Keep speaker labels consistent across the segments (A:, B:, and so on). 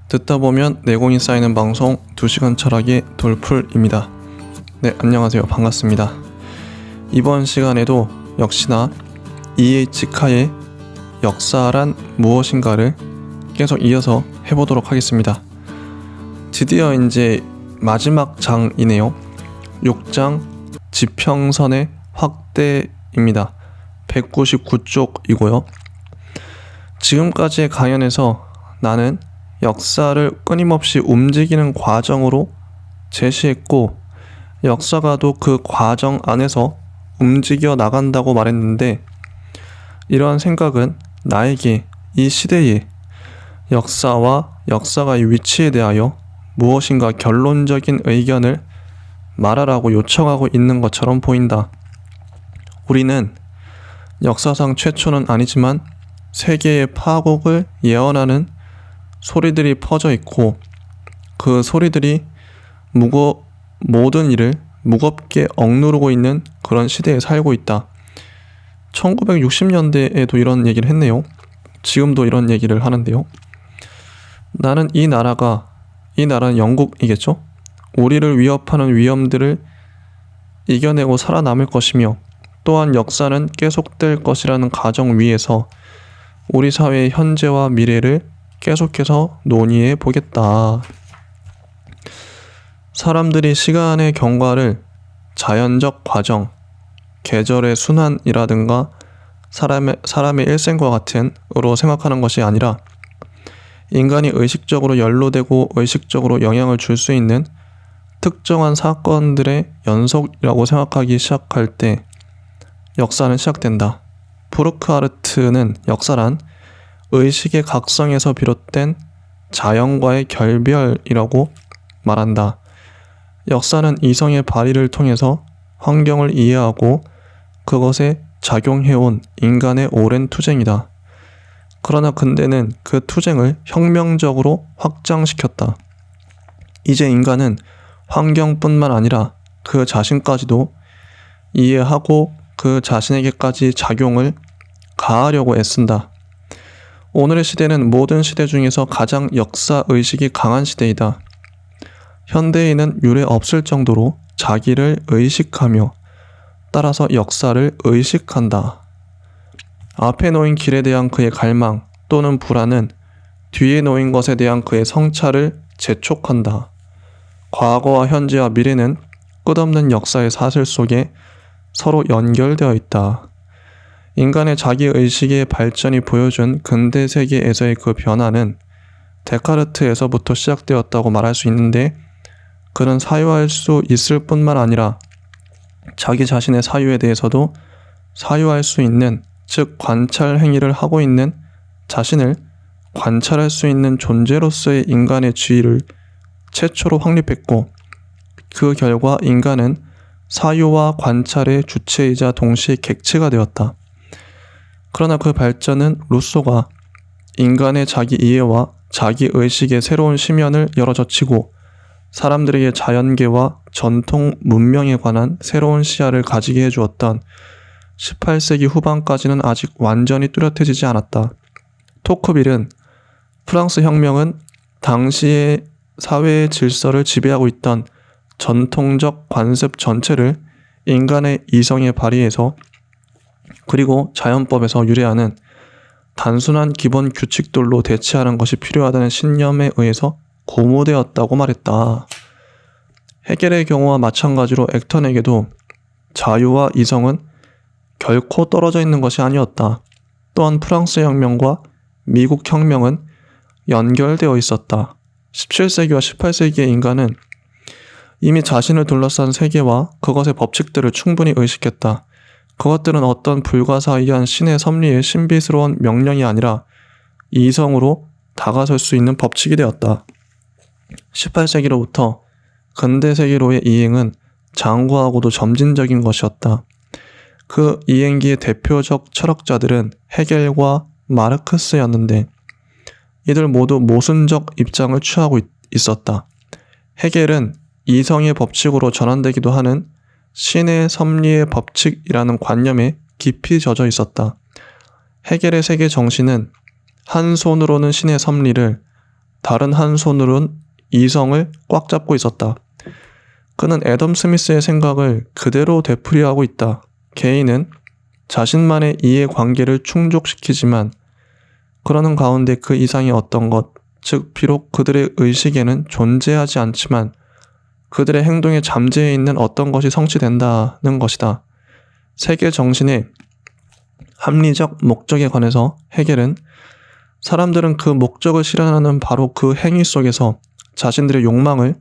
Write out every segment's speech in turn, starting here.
A: 듣다 보면 내공이 쌓이는 방송 2시간 철학의 돌풀입니다. 네, 안녕하세요. 반갑습니다. 이번 시간에도 역시나 E.H. 카의 역사란 무엇인가를 계속 이어서 해보도록 하겠습니다. 드디어 이제 마지막 장이네요. 6장 지평선의 확대입니다. 199쪽이고요. 지금까지의 강연에서 나는 역사를 끊임없이 움직이는 과정으로 제시했고, 역사가도 그 과정 안에서 움직여 나간다고 말했는데, 이러한 생각은 나에게 이 시대의 역사와 역사가의 위치에 대하여 무엇인가 결론적인 의견을 말하라고 요청하고 있는 것처럼 보인다. 우리는 역사상 최초는 아니지만 세계의 파국을 예언하는 소리들이 퍼져 있고, 그 소리들이 모든 일을 무겁게 억누르고 있는 그런 시대에 살고 있다. 1960년대에도 이런 얘기를 했네요. 지금도 이런 얘기를 하는데요. 나는 이 나라는 영국이겠죠? 우리를 위협하는 위험들을 이겨내고 살아남을 것이며, 또한 역사는 계속될 것이라는 가정 위에서 우리 사회의 현재와 미래를 계속해서 논의해 보겠다. 사람들이 시간의 경과를 자연적 과정, 계절의 순환이라든가 사람의 일생과 같은으로 생각하는 것이 아니라, 인간이 의식적으로 연루되고 의식적으로 영향을 줄 수 있는 특정한 사건들의 연속이라고 생각하기 시작할 때 역사는 시작된다. 부르크하르트는 역사란 의식의 각성에서 비롯된 자연과의 결별이라고 말한다. 역사는 이성의 발휘를 통해서 환경을 이해하고 그것에 작용해온 인간의 오랜 투쟁이다. 그러나 근대는 그 투쟁을 혁명적으로 확장시켰다. 이제 인간은 환경뿐만 아니라 그 자신까지도 이해하고 그 자신에게까지 작용을 가하려고 애쓴다. 오늘의 시대는 모든 시대 중에서 가장 역사의식이 강한 시대이다. 현대인은 유례 없을 정도로 자기를 의식하며 따라서 역사를 의식한다. 앞에 놓인 길에 대한 그의 갈망 또는 불안은 뒤에 놓인 것에 대한 그의 성찰을 재촉한다. 과거와 현재와 미래는 끝없는 역사의 사슬 속에 서로 연결되어 있다. 인간의 자기의식의 발전이 보여준 근대 세계에서의 그 변화는 데카르트에서부터 시작되었다고 말할 수 있는데, 그는 사유할 수 있을 뿐만 아니라 자기 자신의 사유에 대해서도 사유할 수 있는, 즉 관찰 행위를 하고 있는 자신을 관찰할 수 있는 존재로서의 인간의 지위를 최초로 확립했고, 그 결과 인간은 사유와 관찰의 주체이자 동시에 객체가 되었다. 그러나 그 발전은 루소가 인간의 자기 이해와 자기 의식의 새로운 심연을 열어젖히고 사람들에게 자연계와 전통 문명에 관한 새로운 시야를 가지게 해주었던 18세기 후반까지는 아직 완전히 뚜렷해지지 않았다. 토크빌은 프랑스 혁명은 당시의 사회의 질서를 지배하고 있던 전통적 관습 전체를 인간의 이성에 발휘해서, 그리고 자연법에서 유래하는 단순한 기본 규칙들로 대체하는 것이 필요하다는 신념에 의해서 고무되었다고 말했다. 헤겔의 경우와 마찬가지로 액턴에게도 자유와 이성은 결코 떨어져 있는 것이 아니었다. 또한 프랑스 혁명과 미국 혁명은 연결되어 있었다. 17세기와 18세기의 인간은 이미 자신을 둘러싼 세계와 그것의 법칙들을 충분히 의식했다. 그것들은 어떤 불가사의한 신의 섭리의 신비스러운 명령이 아니라 이성으로 다가설 수 있는 법칙이 되었다. 18세기로부터 근대 세계로의 이행은 장구하고도 점진적인 것이었다. 그 이행기의 대표적 철학자들은 헤겔과 마르크스였는데, 이들 모두 모순적 입장을 취하고 있었다. 헤겔은 이성의 법칙으로 전환되기도 하는 신의 섭리의 법칙이라는 관념에 깊이 젖어 있었다. 헤겔의 세계 정신은 한 손으로는 신의 섭리를, 다른 한 손으론 이성을 꽉 잡고 있었다. 그는 애덤 스미스의 생각을 그대로 되풀이하고 있다. 개인은 자신만의 이해관계를 충족시키지만 그러는 가운데 그 이상의 어떤 것, 즉 비록 그들의 의식에는 존재하지 않지만 그들의 행동에 잠재해 있는 어떤 것이 성취된다는 것이다. 세계 정신의 합리적 목적에 관해서 헤겔은 사람들은 그 목적을 실현하는 바로 그 행위 속에서 자신들의 욕망을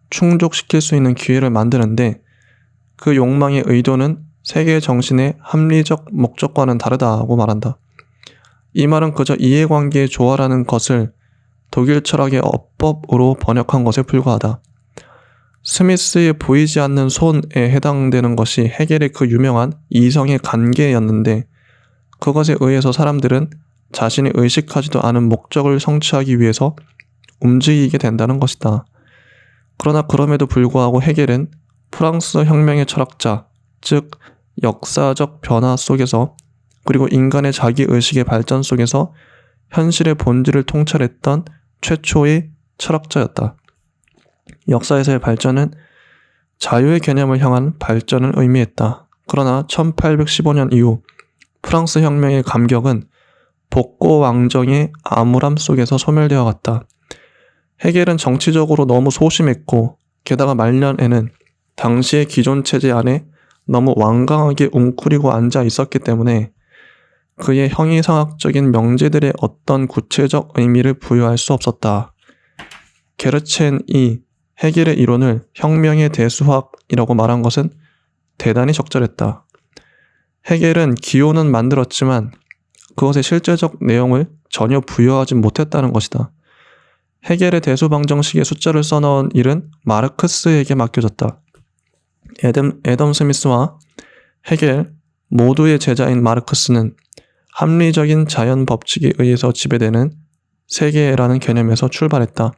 A: 충족시킬 수 있는 기회를 만드는데 그 욕망의 의도는 세계 정신의 합리적 목적과는 다르다고 말한다. 이 말은 그저 이해관계의 조화라는 것을 독일 철학의 어법으로 번역한 것에 불과하다. 스미스의 보이지 않는 손에 해당되는 것이 헤겔의 그 유명한 이성의 관계였는데 그것에 의해서 사람들은 자신이 의식하지도 않은 목적을 성취하기 위해서 움직이게 된다는 것이다. 그러나 그럼에도 불구하고 헤겔은 프랑스 혁명의 철학자, 즉 역사적 변화 속에서 그리고 인간의 자기의식의 발전 속에서 현실의 본질을 통찰했던 최초의 철학자였다. 역사에서의 발전은 자유의 개념을 향한 발전을 의미했다. 그러나 1815년 이후 프랑스 혁명의 감격은 복고 왕정의 암울함 속에서 소멸되어 갔다. 헤겔은 정치적으로 너무 소심했고 게다가 말년에는 당시의 기존 체제 안에 너무 완강하게 웅크리고 앉아 있었기 때문에 그의 형이상학적인 명제들의 어떤 구체적 의미를 부여할 수 없었다. 게르첸이 헤겔의 이론을 혁명의 대수학이라고 말한 것은 대단히 적절했다. 헤겔은 기호는 만들었지만 그것의 실제적 내용을 전혀 부여하지 못했다는 것이다. 헤겔의 대수방정식에 숫자를 써넣은 일은 마르크스에게 맡겨졌다. 애덤 스미스와 헤겔 모두의 제자인 마르크스는 합리적인 자연 법칙에 의해서 지배되는 세계라는 개념에서 출발했다.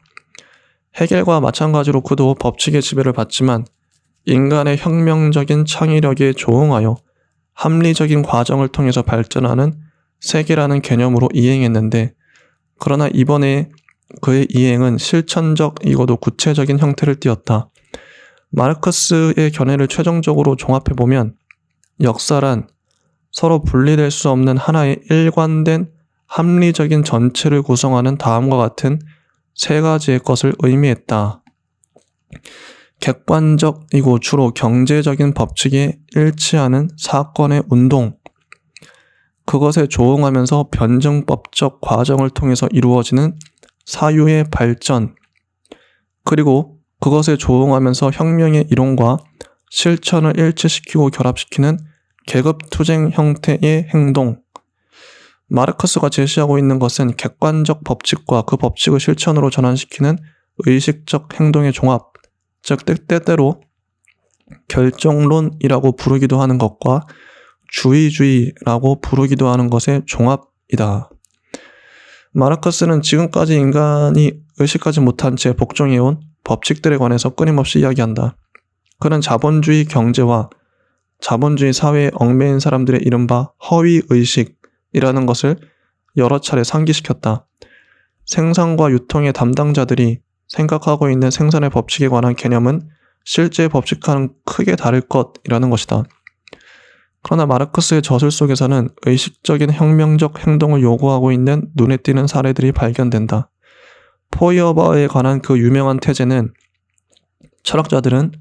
A: 헤겔과 마찬가지로 그도 법칙의 지배를 받지만 인간의 혁명적인 창의력에 조응하여 합리적인 과정을 통해서 발전하는 세계라는 개념으로 이행했는데 그러나 이번에 그의 이행은 실천적이고도 구체적인 형태를 띠었다. 마르크스의 견해를 최종적으로 종합해보면 역사란 서로 분리될 수 없는 하나의 일관된 합리적인 전체를 구성하는 다음과 같은 세 가지의 것을 의미했다. 객관적이고 주로 경제적인 법칙에 일치하는 사건의 운동, 그것에 조응하면서 변증법적 과정을 통해서 이루어지는 사유의 발전, 그리고 그것에 조응하면서 혁명의 이론과 실천을 일치시키고 결합시키는 계급투쟁 형태의 행동. 마르크스가 제시하고 있는 것은 객관적 법칙과 그 법칙을 실천으로 전환시키는 의식적 행동의 종합, 즉 때때로 결정론이라고 부르기도 하는 것과 주의주의라고 부르기도 하는 것의 종합이다. 마르크스는 지금까지 인간이 의식하지 못한 채 복종해온 법칙들에 관해서 끊임없이 이야기한다. 그는 자본주의 경제와 자본주의 사회에 얽매인 사람들의 이른바 허위의식이라는 것을 여러 차례 상기시켰다. 생산과 유통의 담당자들이 생각하고 있는 생산의 법칙에 관한 개념은 실제 법칙과는 크게 다를 것이라는 것이다. 그러나 마르크스의 저술 속에서는 의식적인 혁명적 행동을 요구하고 있는 눈에 띄는 사례들이 발견된다. 포이어버에 관한 그 유명한 태제는 철학자들은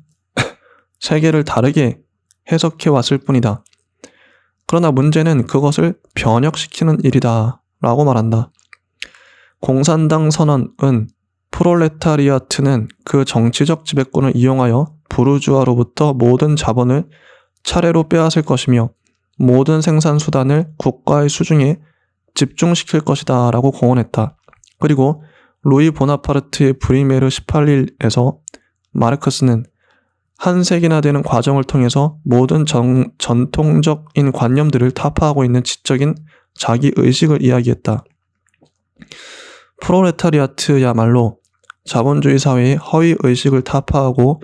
A: 세계를 다르게 해석해 왔을 뿐이다. 그러나 문제는 그것을 변혁시키는 일이다 라고 말한다. 공산당 선언은 프롤레타리아트는 그 정치적 지배권을 이용하여 부르주아로부터 모든 자본을 차례로 빼앗을 것이며 모든 생산수단을 국가의 수중에 집중시킬 것이다 라고 공언했다. 그리고 루이 보나파르트의 브리메르 18일에서 마르크스는 한 세기나 되는 과정을 통해서 모든 전통적인 관념들을 타파하고 있는 지적인 자기의식을 이야기했다. 프롤레타리아트야말로 자본주의 사회의 허위의식을 타파하고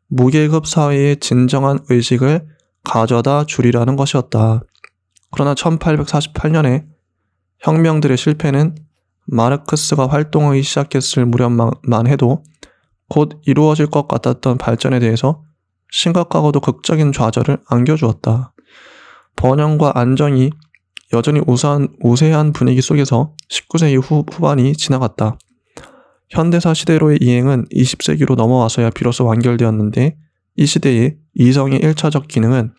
A: 무계급 사회의 진정한 의식을 가져다 주리라는 것이었다. 그러나 1848년에 혁명들의 실패는 마르크스가 활동하기 시작했을 무렵만 해도 곧 이루어질 것 같았던 발전에 대해서 심각하고도 극적인 좌절을 안겨주었다. 번영과 안정이 여전히 우세한 분위기 속에서 19세기 후반이 지나갔다. 현대사 시대로의 이행은 20세기로 넘어와서야 비로소 완결되었는데 이 시대의 이성의 1차적 기능은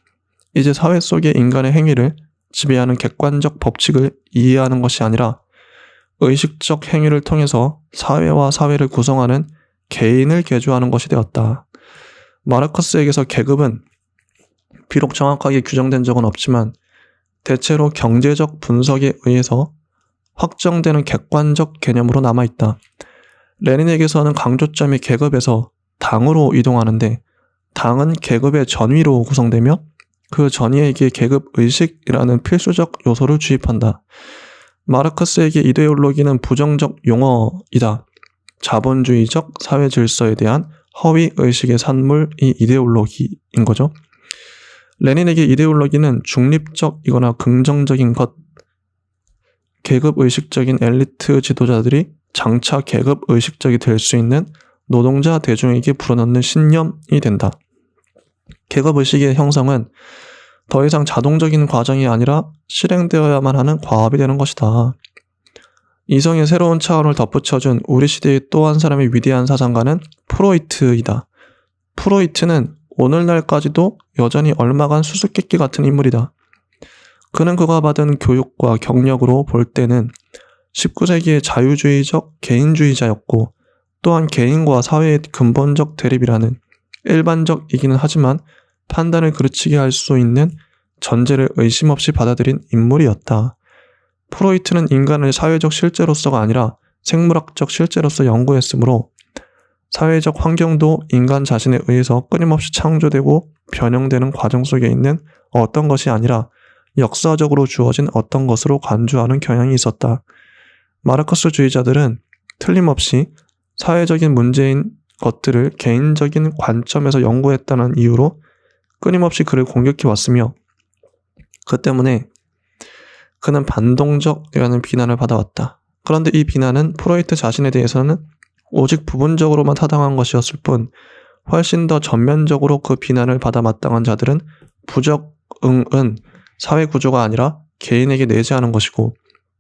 A: 이제 사회 속의 인간의 행위를 지배하는 객관적 법칙을 이해하는 것이 아니라 의식적 행위를 통해서 사회와 사회를 구성하는 개인을 개조하는 것이 되었다. 마르크스에게서 계급은 비록 정확하게 규정된 적은 없지만 대체로 경제적 분석에 의해서 확정되는 객관적 개념으로 남아있다. 레닌에게서는 강조점이 계급에서 당으로 이동하는데 당은 계급의 전위로 구성되며 그 전위에게 계급의식이라는 필수적 요소를 주입한다. 마르크스에게 이데올로기는 부정적 용어이다. 자본주의적 사회 질서에 대한 허위의식의 산물이 이데올로기인 거죠. 레닌에게 이데올로기는 중립적이거나 긍정적인 것, 계급의식적인 엘리트 지도자들이 장차 계급의식적이 될 수 있는 노동자 대중에게 불어넣는 신념이 된다. 계급의식의 형성은 더 이상 자동적인 과정이 아니라 실행되어야만 하는 과업이 되는 것이다. 이성의 새로운 차원을 덧붙여준 우리 시대의 또 한 사람의 위대한 사상가는 프로이트이다. 프로이트는 오늘날까지도 여전히 얼마간 수수께끼 같은 인물이다. 그는 그가 받은 교육과 경력으로 볼 때는 19세기의 자유주의적 개인주의자였고 또한 개인과 사회의 근본적 대립이라는 일반적이기는 하지만 판단을 그르치게 할 수 있는 전제를 의심 없이 받아들인 인물이었다. 프로이트는 인간을 사회적 실제로서가 아니라 생물학적 실제로서 연구했으므로 사회적 환경도 인간 자신에 의해서 끊임없이 창조되고 변형되는 과정 속에 있는 어떤 것이 아니라 역사적으로 주어진 어떤 것으로 간주하는 경향이 있었다. 마르크스주의자들은 틀림없이 사회적인 문제인 것들을 개인적인 관점에서 연구했다는 이유로 끊임없이 그를 공격해왔으며 그 때문에 그는 반동적이라는 비난을 받아왔다. 그런데 이 비난은 프로이트 자신에 대해서는 오직 부분적으로만 타당한 것이었을 뿐 훨씬 더 전면적으로 그 비난을 받아 마땅한 자들은 부적응은 사회 구조가 아니라 개인에게 내재하는 것이고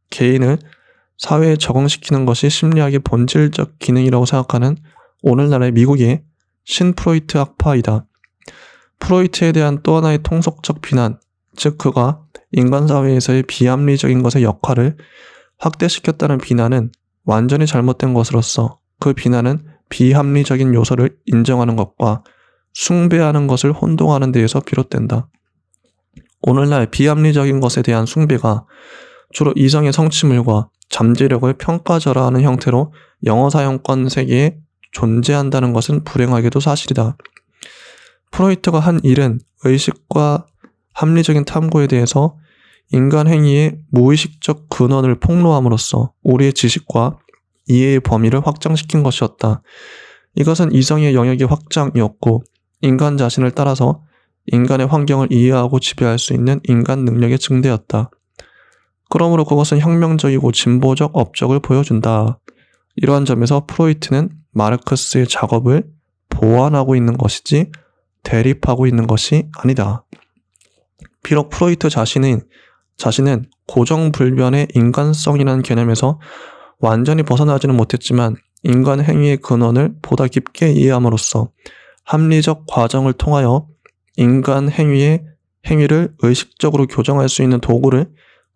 A: 개인을 사회에 적응시키는 것이 심리학의 본질적 기능이라고 생각하는 오늘날의 미국의 신프로이트 학파이다. 프로이트에 대한 또 하나의 통속적 비난, 즉 그가 인간 사회에서의 비합리적인 것의 역할을 확대시켰다는 비난은 완전히 잘못된 것으로서 그 비난은 비합리적인 요소를 인정하는 것과 숭배하는 것을 혼동하는 데에서 비롯된다. 오늘날 비합리적인 것에 대한 숭배가 주로 이성의 성취물과 잠재력을 평가절하하는 형태로 영어 사용권 세계에 존재한다는 것은 불행하게도 사실이다. 프로이트가 한 일은 의식과 합리적인 탐구에 대해서 인간 행위의 무의식적 근원을 폭로함으로써 우리의 지식과 이해의 범위를 확장시킨 것이었다. 이것은 이성의 영역의 확장이었고 인간 자신을 따라서 인간의 환경을 이해하고 지배할 수 있는 인간 능력의 증대였다. 그러므로 그것은 혁명적이고 진보적 업적을 보여준다. 이러한 점에서 프로이트는 마르크스의 작업을 보완하고 있는 것이지 대립하고 있는 것이 아니다. 비록 프로이트 자신은 고정불변의 인간성이라는 개념에서 완전히 벗어나지는 못했지만 인간 행위의 근원을 보다 깊게 이해함으로써 합리적 과정을 통하여 인간 행위를 의식적으로 교정할 수 있는 도구를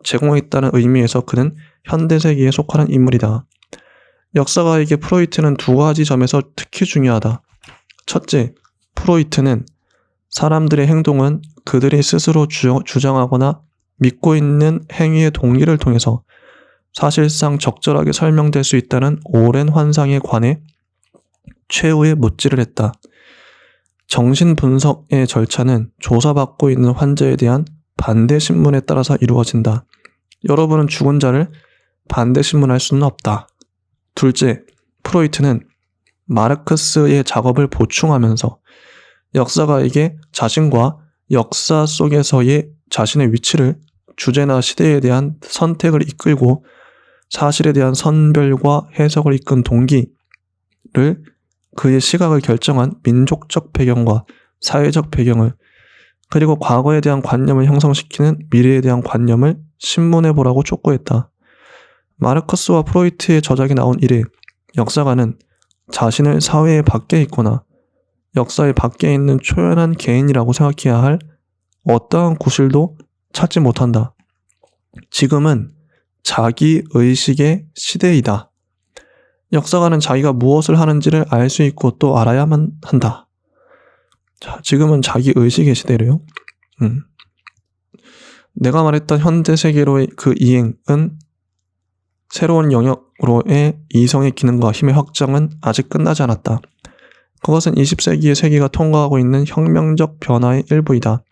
A: 제공했다는 의미에서 그는 현대세기에 속하는 인물이다. 역사가에게 프로이트는 두 가지 점에서 특히 중요하다. 첫째, 프로이트는 사람들의 행동은 그들이 스스로 주장하거나 믿고 있는 행위의 동기를 통해서 사실상 적절하게 설명될 수 있다는 오랜 환상에 관해 최후의 못질을 했다. 정신분석의 절차는 조사받고 있는 환자에 대한 반대신문에 따라서 이루어진다. 여러분은 죽은 자를 반대신문할 수는 없다. 둘째, 프로이트는 마르크스의 작업을 보충하면서 역사가에게 자신과 역사 속에서의 자신의 위치를 주제나 시대에 대한 선택을 이끌고 사실에 대한 선별과 해석을 이끈 동기를 그의 시각을 결정한 민족적 배경과 사회적 배경을 그리고 과거에 대한 관념을 형성시키는 미래에 대한 관념을 신문해보라고 촉구했다. 마르크스와 프로이트의 저작이 나온 이래 역사가는 자신을 사회의 밖에 있거나 역사의 밖에 있는 초연한 개인이라고 생각해야 할 어떠한 구실도 찾지 못한다. 지금은 자기의식의 시대이다. 역사가는 자기가 무엇을 하는지를 알 수 있고 또 알아야만 한다. 자, 지금은 자기의식의 시대래요. 내가 말했던 현대 세계로의 그 이행은 새로운 영역으로의 이성의 기능과 힘의 확장은 아직 끝나지 않았다. 그것은 20세기의 세계가 통과하고 있는 혁명적 변화의 일부이다.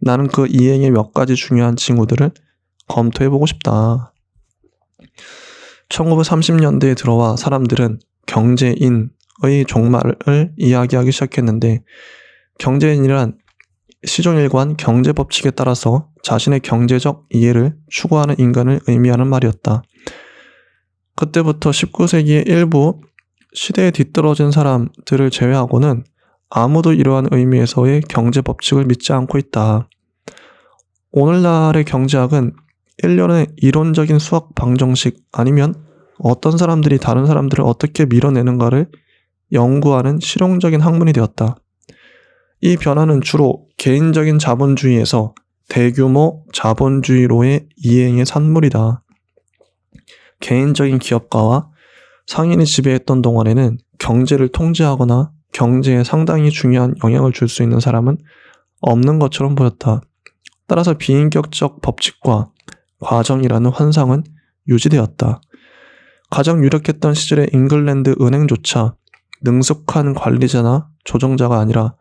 A: 나는 그 이행의 몇 가지 중요한 징후들을 검토해보고 싶다. 1930년대에 들어와 사람들은 경제인의 종말을 이야기하기 시작했는데 경제인이란 시종일관 경제법칙에 따라서 자신의 경제적 이해를 추구하는 인간을 의미하는 말이었다. 그때부터 19세기의 일부 시대에 뒤떨어진 사람들을 제외하고는 아무도 이러한 의미에서의 경제법칙을 믿지 않고 있다. 오늘날의 경제학은 일련의 이론적인 수학 방정식 아니면 어떤 사람들이 다른 사람들을 어떻게 밀어내는가를 연구하는 실용적인 학문이 되었다. 이 변화는 주로 개인적인 자본주의에서 대규모 자본주의로의 이행의 산물이다. 개인적인 기업가와 상인이 지배했던 동안에는 경제를 통제하거나 경제에 상당히 중요한 영향을 줄 수 있는 사람은 없는 것처럼 보였다. 따라서 비인격적 법칙과 과정이라는 환상은 유지되었다. 가장 유력했던 시절의 잉글랜드 은행조차 능숙한 관리자나 조정자가 아니라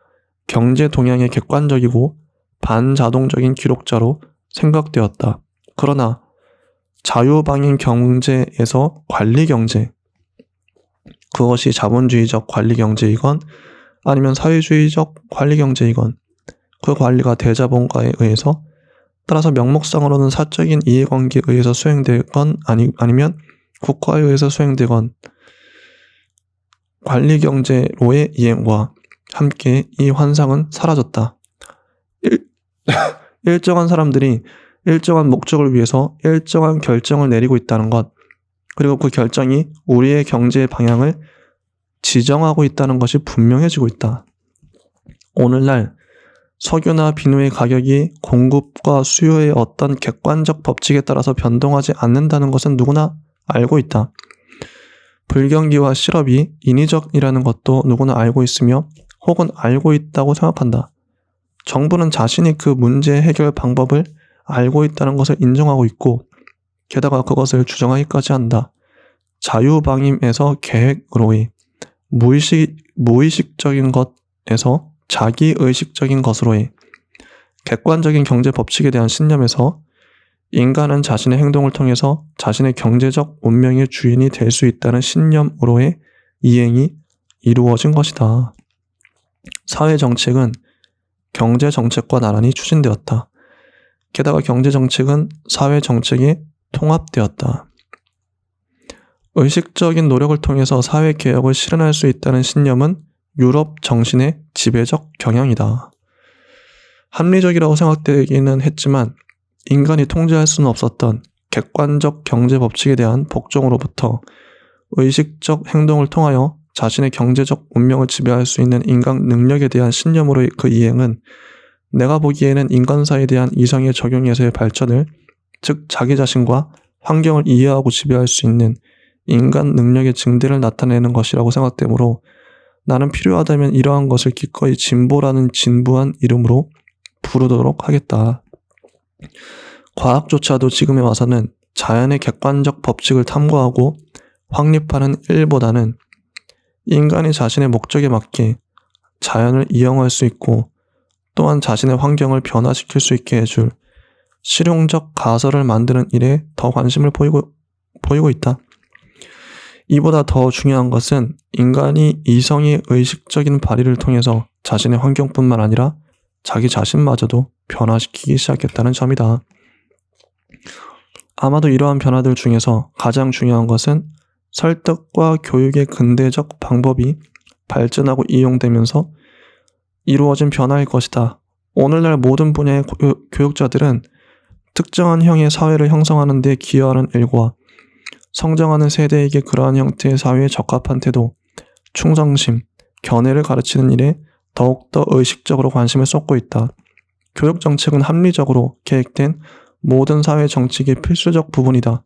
A: 경제 동향의 객관적이고 반자동적인 기록자로 생각되었다. 그러나 자유방임 경제에서 관리경제, 그것이 자본주의적 관리경제이건 아니면 사회주의적 관리경제이건 그 관리가 대자본가에 의해서 따라서 명목상으로는 사적인 이해관계에 의해서 수행되건 아니면 국가에 의해서 수행되건 관리경제로의 이행과 함께 이 환상은 사라졌다. 일정한 사람들이 일정한 목적을 위해서 일정한 결정을 내리고 있다는 것, 그리고 그 결정이 우리의 경제의 방향을 지정하고 있다는 것이 분명해지고 있다. 오늘날 석유나 비누의 가격이 공급과 수요의 어떤 객관적 법칙에 따라서 변동하지 않는다는 것은 누구나 알고 있다. 불경기와 실업이 인위적이라는 것도 누구나 알고 있으며 혹은 알고 있다고 생각한다. 정부는 자신이 그 문제 해결 방법을 알고 있다는 것을 인정하고 있고 게다가 그것을 주장하기까지 한다. 자유방임에서 계획으로의 무의식적인 것에서 자기의식적인 것으로의 객관적인 경제 법칙에 대한 신념에서 인간은 자신의 행동을 통해서 자신의 경제적 운명의 주인이 될 수 있다는 신념으로의 이행이 이루어진 것이다. 사회정책은 경제정책과 나란히 추진되었다. 게다가 경제정책은 사회정책에 통합되었다. 의식적인 노력을 통해서 사회개혁을 실현할 수 있다는 신념은 유럽 정신의 지배적 경향이다. 합리적이라고 생각되기는 했지만 인간이 통제할 수는 없었던 객관적 경제 법칙에 대한 복종으로부터 의식적 행동을 통하여 자신의 경제적 운명을 지배할 수 있는 인간 능력에 대한 신념으로의 그 이행은 내가 보기에는 인간사에 대한 이성의 적용에서의 발전을, 즉 자기 자신과 환경을 이해하고 지배할 수 있는 인간 능력의 증대를 나타내는 것이라고 생각되므로 나는 필요하다면 이러한 것을 기꺼이 진보라는 진부한 이름으로 부르도록 하겠다. 과학조차도 지금에 와서는 자연의 객관적 법칙을 탐구하고 확립하는 일보다는 인간이 자신의 목적에 맞게 자연을 이용할 수 있고 또한 자신의 환경을 변화시킬 수 있게 해줄 실용적 가설을 만드는 일에 더 관심을 보이고 있다. 이보다 더 중요한 것은 인간이 이성의 의식적인 발휘를 통해서 자신의 환경뿐만 아니라 자기 자신마저도 변화시키기 시작했다는 점이다. 아마도 이러한 변화들 중에서 가장 중요한 것은 설득과 교육의 근대적 방법이 발전하고 이용되면서 이루어진 변화일 것이다. 오늘날 모든 분야의 교육자들은 특정한 형의 사회를 형성하는 데 기여하는 일과 성장하는 세대에게 그러한 형태의 사회에 적합한 태도, 충성심, 견해를 가르치는 일에 더욱더 의식적으로 관심을 쏟고 있다. 교육 정책은 합리적으로 계획된 모든 사회 정책의 필수적 부분이다.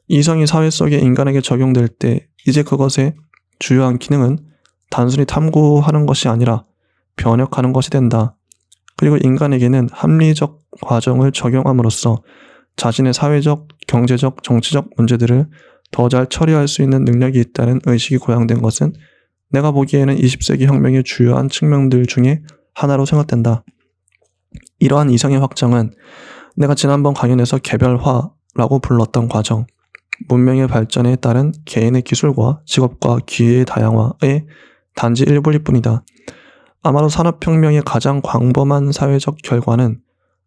A: 이성이 사회 속의 인간에게 적용될 때 이제 그것의 주요한 기능은 단순히 탐구하는 것이 아니라 변혁하는 것이 된다. 그리고 인간에게는 합리적 과정을 적용함으로써 자신의 사회적, 경제적, 정치적 문제들을 더 잘 처리할 수 있는 능력이 있다는 의식이 고양된 것은 내가 보기에는 20세기 혁명의 주요한 측면들 중에 하나로 생각된다. 이러한 이성의 확장은 내가 지난번 강연에서 개별화라고 불렀던 과정, 문명의 발전에 따른 개인의 기술과 직업과 기회의 다양화의 단지 일부일 뿐이다. 아마도 산업혁명의 가장 광범한 사회적 결과는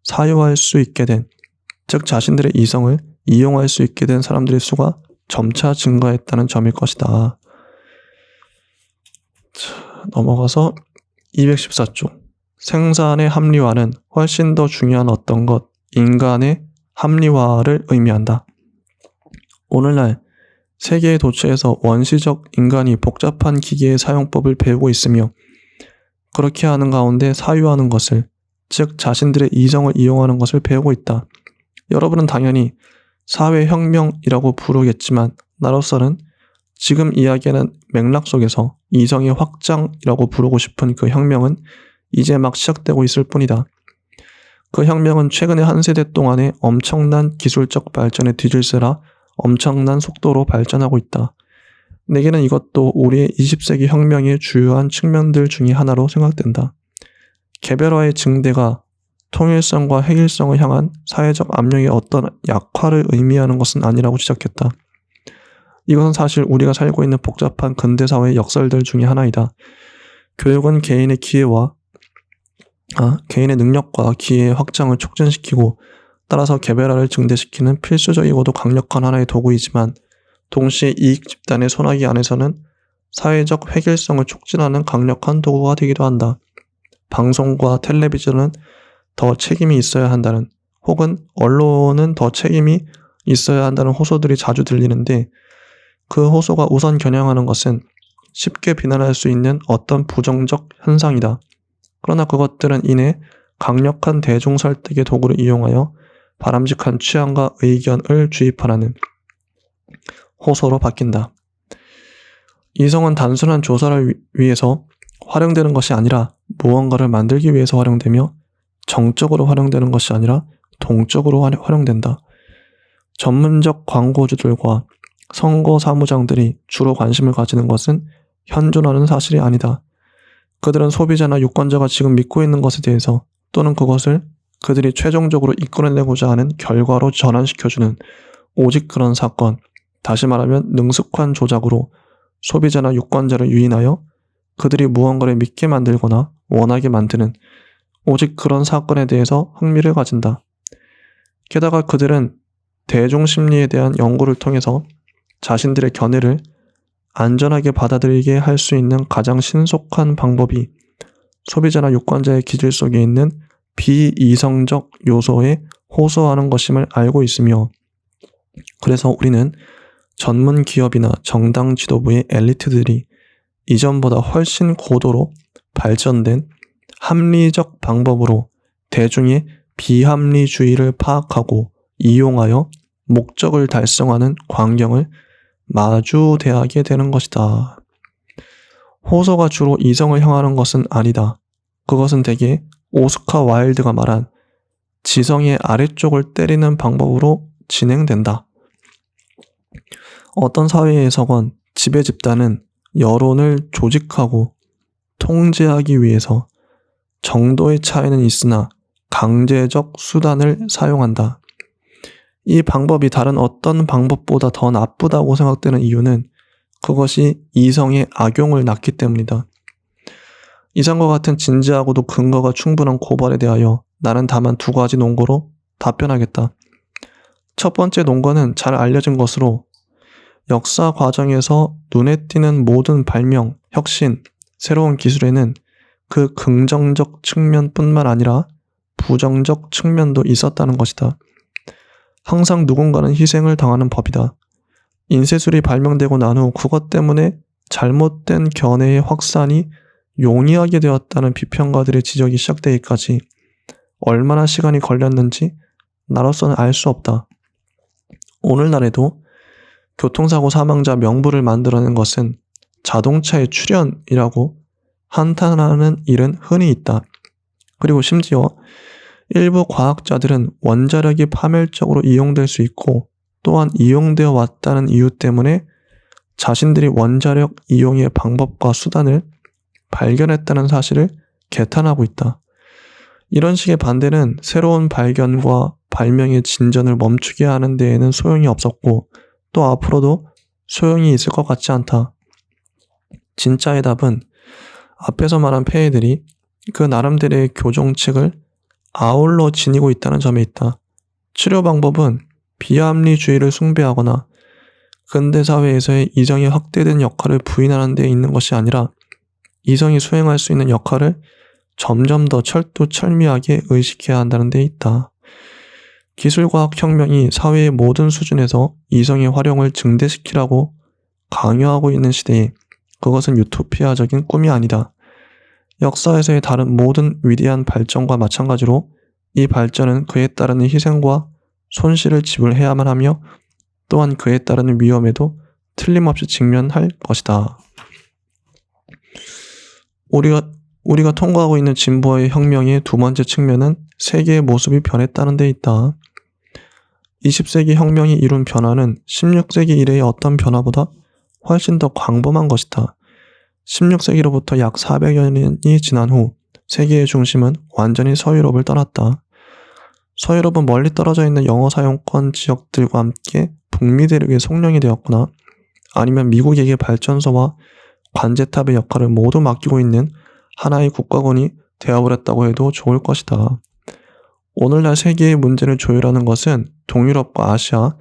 A: 사유할 수 있게 된, 즉 자신들의 이성을 이용할 수 있게 된 사람들의 수가 점차 증가했다는 점일 것이다. 넘어가서 214쪽. 생산의 합리화는 훨씬 더 중요한 어떤 것, 인간의 합리화를 의미한다. 오늘날 세계의 도처에서 원시적 인간이 복잡한 기계의 사용법을 배우고 있으며 그렇게 하는 가운데 사유하는 것을, 즉 자신들의 이성을 이용하는 것을 배우고 있다. 여러분은 당연히 사회혁명이라고 부르겠지만 나로서는 지금 이야기하는 맥락 속에서 이성의 확장이라고 부르고 싶은 그 혁명은 이제 막 시작되고 있을 뿐이다. 그 혁명은 최근의 한 세대 동안의 엄청난 기술적 발전에 뒤질세라 엄청난 속도로 발전하고 있다. 내게는 이것도 우리의 20세기 혁명의 주요한 측면들 중의 하나로 생각된다. 개별화의 증대가 통일성과 획일성을 향한 사회적 압력의 어떤 약화를 의미하는 것은 아니라고 지적했다. 이것은 사실 우리가 살고 있는 복잡한 근대사회의 역설들 중의 하나이다. 교육은 개인의 능력과 기회의 확장을 촉진시키고 따라서 개별화를 증대시키는 필수적이고도 강력한 하나의 도구이지만 동시에 이익 집단의 손아귀 안에서는 사회적 획일성을 촉진하는 강력한 도구가 되기도 한다. 방송과 텔레비전은 더 책임이 있어야 한다는, 혹은 언론은 더 책임이 있어야 한다는 호소들이 자주 들리는데 그 호소가 우선 겨냥하는 것은 쉽게 비난할 수 있는 어떤 부정적 현상이다. 그러나 그것들은 이내 강력한 대중 설득의 도구를 이용하여 바람직한 취향과 의견을 주입하라는 호소로 바뀐다. 이성은 단순한 조사를 위해서 활용되는 것이 아니라 무언가를 만들기 위해서 활용되며 정적으로 활용되는 것이 아니라 동적으로 활용된다. 전문적 광고주들과 선거 사무장들이 주로 관심을 가지는 것은 현존하는 사실이 아니다. 그들은 소비자나 유권자가 지금 믿고 있는 것에 대해서 또는 그것을 그들이 최종적으로 이끌어내고자 하는 결과로 전환시켜주는 오직 그런 사건, 다시 말하면 능숙한 조작으로 소비자나 유권자를 유인하여 그들이 무언가를 믿게 만들거나 원하게 만드는 오직 그런 사건에 대해서 흥미를 가진다. 게다가 그들은 대중심리에 대한 연구를 통해서 자신들의 견해를 안전하게 받아들이게 할 수 있는 가장 신속한 방법이 소비자나 유권자의 기질 속에 있는 비이성적 요소에 호소하는 것임을 알고 있으며, 그래서 우리는 전문 기업이나 정당 지도부의 엘리트들이 이전보다 훨씬 고도로 발전된 합리적 방법으로 대중의 비합리주의를 파악하고 이용하여 목적을 달성하는 광경을 마주대하게 되는 것이다. 호소가 주로 이성을 향하는 것은 아니다. 그것은 대개 오스카 와일드가 말한 지성의 아래쪽을 때리는 방법으로 진행된다. 어떤 사회에서건 지배 집단은 여론을 조직하고 통제하기 위해서 정도의 차이는 있으나 강제적 수단을 사용한다. 이 방법이 다른 어떤 방법보다 더 나쁘다고 생각되는 이유는 그것이 이성의 악용을 낳기 때문이다. 이상과 같은 진지하고도 근거가 충분한 고발에 대하여 나는 다만 두 가지 논거로 답변하겠다. 첫 번째 논거는 잘 알려진 것으로 역사 과정에서 눈에 띄는 모든 발명, 혁신, 새로운 기술에는 그 긍정적 측면뿐만 아니라 부정적 측면도 있었다는 것이다. 항상 누군가는 희생을 당하는 법이다. 인쇄술이 발명되고 난 후 그것 때문에 잘못된 견해의 확산이 용이하게 되었다는 비평가들의 지적이 시작되기까지 얼마나 시간이 걸렸는지 나로서는 알 수 없다. 오늘날에도 교통사고 사망자 명부를 만들어낸 것은 자동차의 출현이라고 한탄하는 일은 흔히 있다. 그리고 심지어 일부 과학자들은 원자력이 파멸적으로 이용될 수 있고 또한 이용되어 왔다는 이유 때문에 자신들이 원자력 이용의 방법과 수단을 발견했다는 사실을 개탄하고 있다. 이런 식의 반대는 새로운 발견과 발명의 진전을 멈추게 하는 데에는 소용이 없었고 또 앞으로도 소용이 있을 것 같지 않다. 진짜의 답은 앞에서 말한 폐해들이 그 나름대로의 교정책을 아울러 지니고 있다는 점에 있다. 치료 방법은 비합리주의를 숭배하거나 근대사회에서의 이성이 확대된 역할을 부인하는 데 있는 것이 아니라 이성이 수행할 수 있는 역할을 점점 더 철두철미하게 의식해야 한다는 데 있다. 기술과학혁명이 사회의 모든 수준에서 이성의 활용을 증대시키라고 강요하고 있는 시대에 그것은 유토피아적인 꿈이 아니다. 역사에서의 다른 모든 위대한 발전과 마찬가지로 이 발전은 그에 따르는 희생과 손실을 지불해야만 하며 또한 그에 따르는 위험에도 틀림없이 직면할 것이다. 우리가 통과하고 있는 진보의 혁명의 두 번째 측면은 세계의 모습이 변했다는 데 있다. 20세기 혁명이 이룬 변화는 16세기 이래의 어떤 변화보다 훨씬 더 광범한 것이다. 16세기로부터 약 400여 년이 지난 후 세계의 중심은 완전히 서유럽을 떠났다. 서유럽은 멀리 떨어져 있는 영어 사용권 지역들과 함께 북미 대륙의 속령이 되었거나 아니면 미국에게 발전소와 관제탑의 역할을 모두 맡기고 있는 하나의 국가군이 되어버렸다고 해도 좋을 것이다. 오늘날 세계의 문제를 조율하는 것은 동유럽과 아시아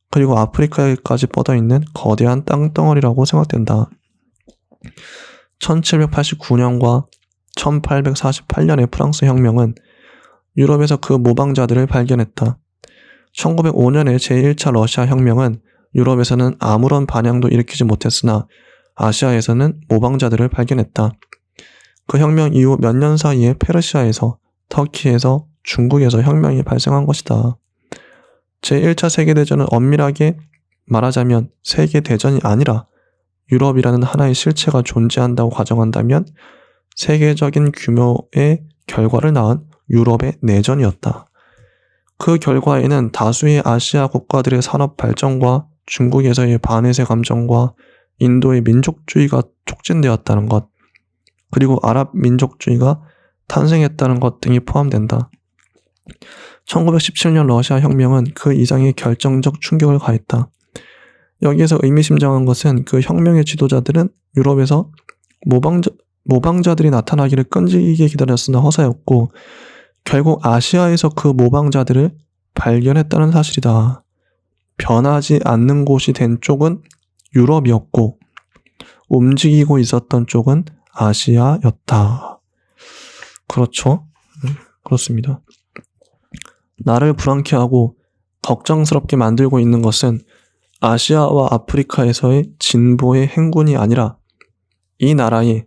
A: 그리고 아프리카에까지 뻗어있는 거대한 땅덩어리라고 생각된다. 1789년과 1848년의 프랑스 혁명은 유럽에서 그 모방자들을 발견했다. 1905년의 제1차 러시아 혁명은 유럽에서는 아무런 반향도 일으키지 못했으나 아시아에서는 모방자들을 발견했다. 그 혁명 이후 몇 년 사이에 페르시아에서, 터키에서, 중국에서 혁명이 발생한 것이다. 제1차 세계대전은 엄밀하게 말하자면 세계대전이 아니라 유럽이라는 하나의 실체가 존재한다고 가정한다면 세계적인 규모의 결과를 낳은 유럽의 내전이었다. 그 결과에는 다수의 아시아 국가들의 산업 발전과 중국에서의 반회세 감정과 인도의 민족주의가 촉진되었다는 것, 그리고 아랍 민족주의가 탄생했다는 것 등이 포함된다. 1917년 러시아 혁명은 그 이상의 결정적 충격을 가했다. 여기에서 의미심장한 것은 그 혁명의 지도자들은 유럽에서 모방자들이 나타나기를 끈질기게 기다렸으나 허사였고 결국 아시아에서 그 모방자들을 발견했다는 사실이다. 변하지 않는 곳이 된 쪽은 유럽이었고 움직이고 있었던 쪽은 아시아였다. 그렇죠? 그렇습니다. 나를 불안케 하고 걱정스럽게 만들고 있는 것은 아시아와 아프리카에서의 진보의 행군이 아니라 이 나라의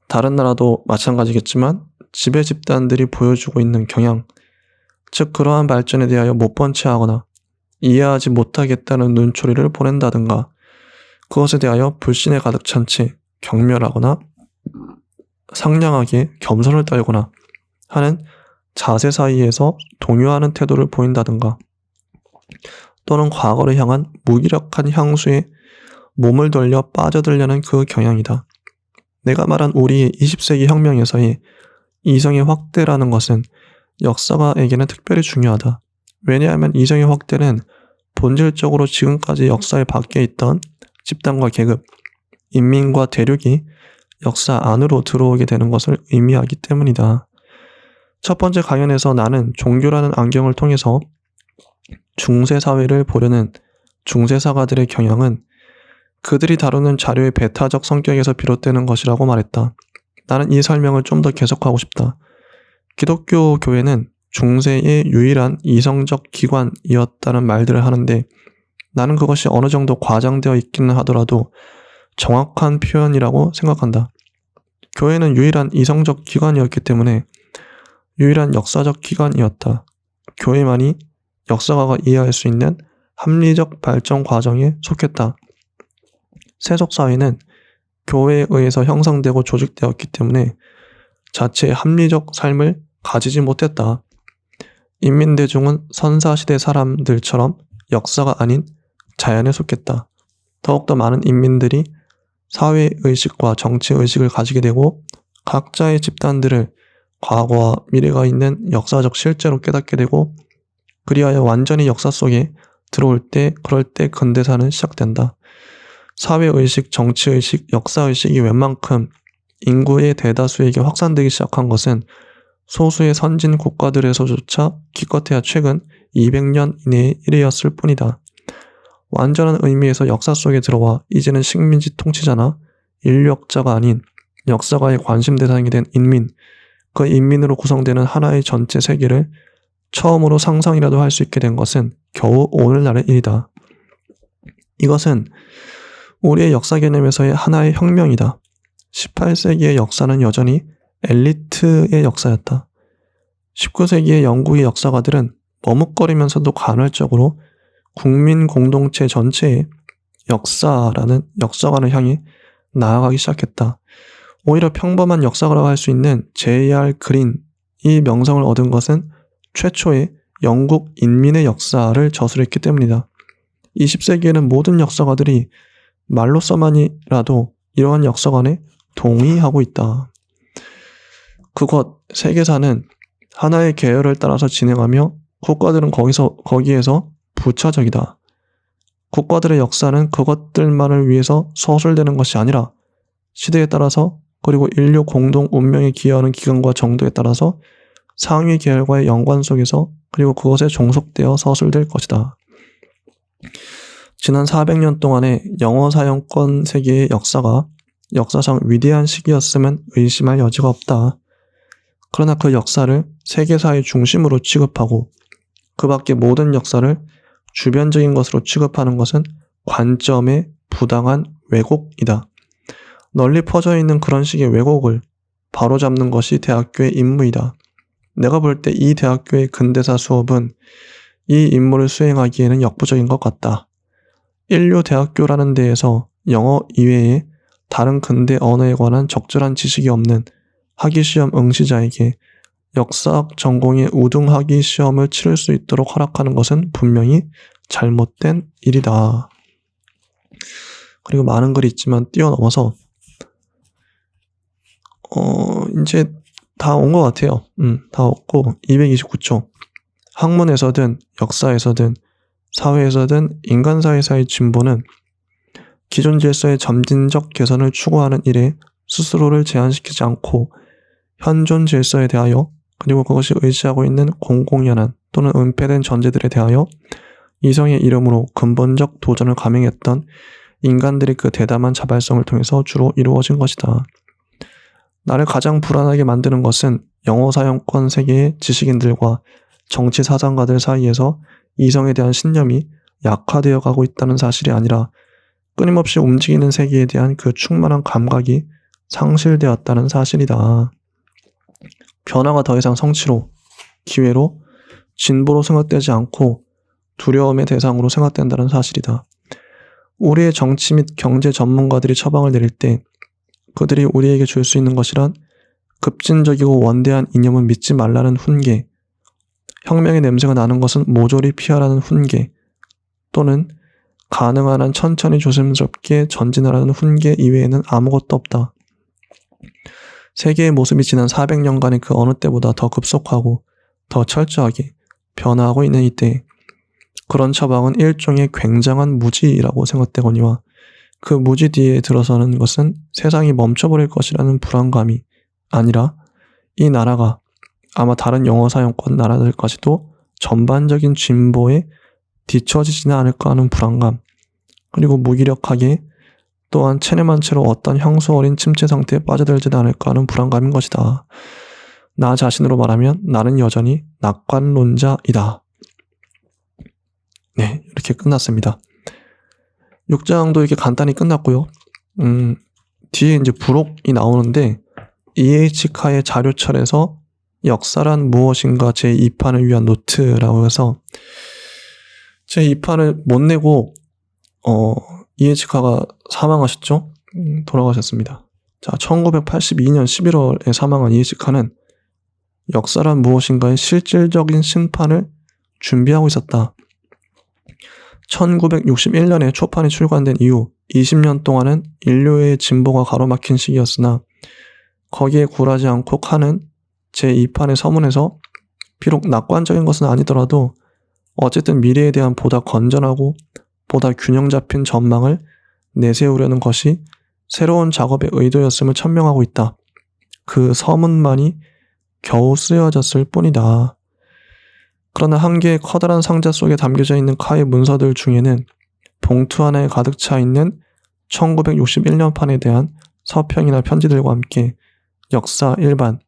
A: 다른 나라도 마찬가지겠지만 지배 집단들이 보여주고 있는 경향, 즉 그러한 발전에 대하여 못 본 채 하거나 이해하지 못하겠다는 눈초리를 보낸다든가 그것에 대하여 불신에 가득 찬 채 경멸하거나 상냥하게 겸손을 떨거나 하는 자세 사이에서 동요하는 태도를 보인다든가 또는 과거를 향한 무기력한 향수에 몸을 돌려 빠져들려는 그 경향이다. 내가 말한 우리의 20세기 혁명에서의 이성의 확대라는 것은 역사가에게는 특별히 중요하다. 왜냐하면 이성의 확대는 본질적으로 지금까지 역사의 밖에 있던 집단과 계급, 인민과 대륙이 역사 안으로 들어오게 되는 것을 의미하기 때문이다. 첫 번째 강연에서 나는 종교라는 안경을 통해서 중세사회를 보려는 중세사가들의 경향은 그들이 다루는 자료의 배타적 성격에서 비롯되는 것이라고 말했다. 나는 이 설명을 좀 더 계속하고 싶다. 기독교 교회는 중세의 유일한 이성적 기관이었다는 말들을 하는데 나는 그것이 어느 정도 과장되어 있기는 하더라도 정확한 표현이라고 생각한다. 교회는 유일한 이성적 기관이었기 때문에 유일한 역사적 기관이었다. 교회만이 역사가가 이해할 수 있는 합리적 발전 과정에 속했다. 세속사회는 교회에 의해서 형성되고 조직되었기 때문에 자체의 합리적 삶을 가지지 못했다. 인민대중은 선사시대 사람들처럼 역사가 아닌 자연에 속했다. 더욱더 많은 인민들이 사회의식과 정치의식을 가지게 되고 각자의 집단들을 과거와 미래가 있는 역사적 실제로 깨닫게 되고 그리하여 완전히 역사 속에 들어올 때 그럴 때 근대사는 시작된다. 사회의식, 정치의식, 역사의식이 웬만큼 인구의 대다수에게 확산되기 시작한 것은 소수의 선진 국가들에서조차 기껏해야 최근 200년 이내의 일이었을 뿐이다. 완전한 의미에서 역사 속에 들어와 이제는 식민지 통치자나 인력자가 아닌 역사가의 관심 대상이 된 인민, 그 인민으로 구성되는 하나의 전체 세계를 처음으로 상상이라도 할 수 있게 된 것은 겨우 오늘날의 일이다. 이것은 우리의 역사 개념에서의 하나의 혁명이다. 18세기의 역사는 여전히 엘리트의 역사였다. 19세기의 영국의 역사가들은 머뭇거리면서도 간헐적으로 국민 공동체 전체의 역사관을 향해 나아가기 시작했다. 오히려 평범한 역사가라고 할 수 있는 J.R. 그린이 명성을 얻은 것은 최초의 영국 인민의 역사를 저술했기 때문이다. 20세기에는 모든 역사가들이 말로서만이라도 이러한 역사관에 동의하고 있다. 그것, 세계사는 하나의 계열을 따라서 진행하며 국가들은 거기에서 부차적이다. 국가들의 역사는 그것들만을 위해서 서술되는 것이 아니라 시대에 따라서 그리고 인류 공동 운명에 기여하는 기간과 정도에 따라서 상위 계열과의 연관 속에서 그리고 그것에 종속되어 서술될 것이다. 지난 400년 동안의 영어 사용권 세계의 역사가 역사상 위대한 시기였음은 의심할 여지가 없다. 그러나 그 역사를 세계사의 중심으로 취급하고 그 밖의 모든 역사를 주변적인 것으로 취급하는 것은 관점의 부당한 왜곡이다. 널리 퍼져 있는 그런 식의 왜곡을 바로잡는 것이 대학교의 임무이다. 내가 볼 때 이 대학교의 근대사 수업은 이 임무를 수행하기에는 역부족인 것 같다. 인류 대학교라는 데에서 영어 이외에 다른 근대 언어에 관한 적절한 지식이 없는 학위시험 응시자에게 역사학 전공의 우등학위 시험을 치를 수 있도록 허락하는 것은 분명히 잘못된 일이다. 그리고 많은 글이 있지만 뛰어넘어서 이제 다 온 것 같아요. 다 왔고 229초. 학문에서든 역사에서든 사회에서든 인간사회사의 진보는 기존 질서의 점진적 개선을 추구하는 일에 스스로를 제한시키지 않고 현존 질서에 대하여 그리고 그것이 의지하고 있는 공공연한 또는 은폐된 전제들에 대하여 이성의 이름으로 근본적 도전을 감행했던 인간들의 그 대담한 자발성을 통해서 주로 이루어진 것이다. 나를 가장 불안하게 만드는 것은 영어 사용권 세계의 지식인들과 정치 사상가들 사이에서 이성에 대한 신념이 약화되어 가고 있다는 사실이 아니라 끊임없이 움직이는 세계에 대한 그 충만한 감각이 상실되었다는 사실이다. 변화가 더 이상 성취로, 기회로, 진보로 생각되지 않고 두려움의 대상으로 생각된다는 사실이다. 우리의 정치 및 경제 전문가들이 처방을 내릴 때 그들이 우리에게 줄 수 있는 것이란 급진적이고 원대한 이념은 믿지 말라는 훈계, 혁명의 냄새가 나는 것은 모조리 피하라는 훈계, 또는 가능한 한 천천히 조심스럽게 전진하라는 훈계 이외에는 아무것도 없다. 세계의 모습이 지난 400년간의 그 어느 때보다 더 급속하고 더 철저하게 변화하고 있는 이때 그런 처방은 일종의 굉장한 무지라고 생각되거니와 그 무지 뒤에 들어서는 것은 세상이 멈춰버릴 것이라는 불안감이 아니라 이 나라가 아마 다른 영어 사용권 나라들까지도 전반적인 진보에 뒤처지지는 않을까 하는 불안감, 그리고 무기력하게 또한 체념한 채로 어떤 향수 어린 침체 상태에 빠져들지는 않을까 하는 불안감인 것이다. 나 자신으로 말하면 나는 여전히 낙관론자이다. 네, 이렇게 끝났습니다. 6장도 이렇게 간단히 끝났고요. 뒤에 이제 부록이 나오는데 EH카의 자료철에서 역사란 무엇인가 제2판을 위한 노트라고 해서 제2판을 못 내고 EH카가 사망하셨죠? 돌아가셨습니다. 자, 1982년 11월에 사망한 EH카는 역사란 무엇인가의 실질적인 심판을 준비하고 있었다. 1961년에 초판이 출간된 이후 20년 동안은 인류의 진보가 가로막힌 시기였으나 거기에 굴하지 않고 칸은 제2판의 서문에서 비록 낙관적인 것은 아니더라도 어쨌든 미래에 대한 보다 건전하고 보다 균형 잡힌 전망을 내세우려는 것이 새로운 작업의 의도였음을 천명하고 있다. 그 서문만이 겨우 쓰여졌을 뿐이다. 그러나 한 개의 커다란 상자 속에 담겨져 있는 카의 문서들 중에는 봉투 하나에 가득 차 있는 1961년판에 대한 서평이나 편지들과 함께 역사 일반,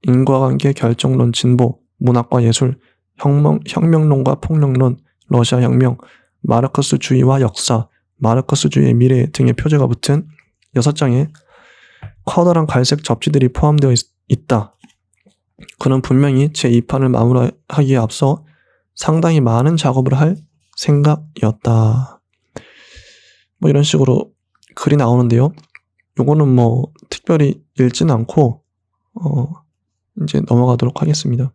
A: 인과관계 결정론 진보, 문학과 예술, 혁명론과 폭력론, 러시아 혁명, 마르크스주의와 역사, 마르크스주의의 미래 등의 표제가 붙은 6장의 커다란 갈색 접지들이 포함되어 있다. 그는 분명히 제2판을 마무리하기에 앞서 상당히 많은 작업을 할 생각이었다. 뭐 이런 식으로 글이 나오는데요. 요거는 뭐 특별히 읽지는 않고 이제 넘어가도록 하겠습니다.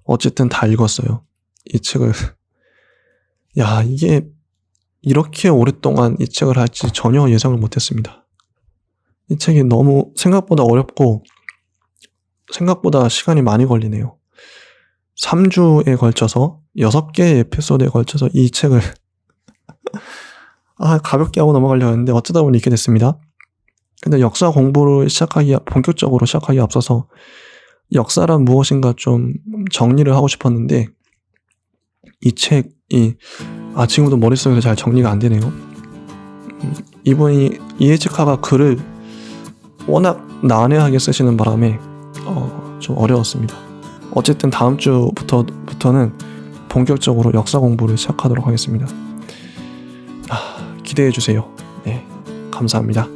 A: 어쨌든 다 읽었어요. 이 책을. 야, 이게 이렇게 오랫동안 이 책을 할지 전혀 예상을 못했습니다. 이 책이 너무 생각보다 어렵고 생각보다 시간이 많이 걸리네요. 3주에 걸쳐서 6개의 에피소드에 걸쳐서 이 책을 가볍게 하고 넘어가려고 했는데 어쩌다 보니 읽게 됐습니다. 근데 역사 공부를 본격적으로 시작하기에 앞서서 역사란 무엇인가 좀 정리를 하고 싶었는데 이 책이 지금도 머릿속에서 잘 정리가 안 되네요. 이분이 이에즈카가 글을 워낙 난해하게 쓰시는 바람에 좀 어려웠습니다. 어쨌든 다음 주부터는 본격적으로 역사 공부를 시작하도록 하겠습니다. 기대해 주세요. 네, 감사합니다.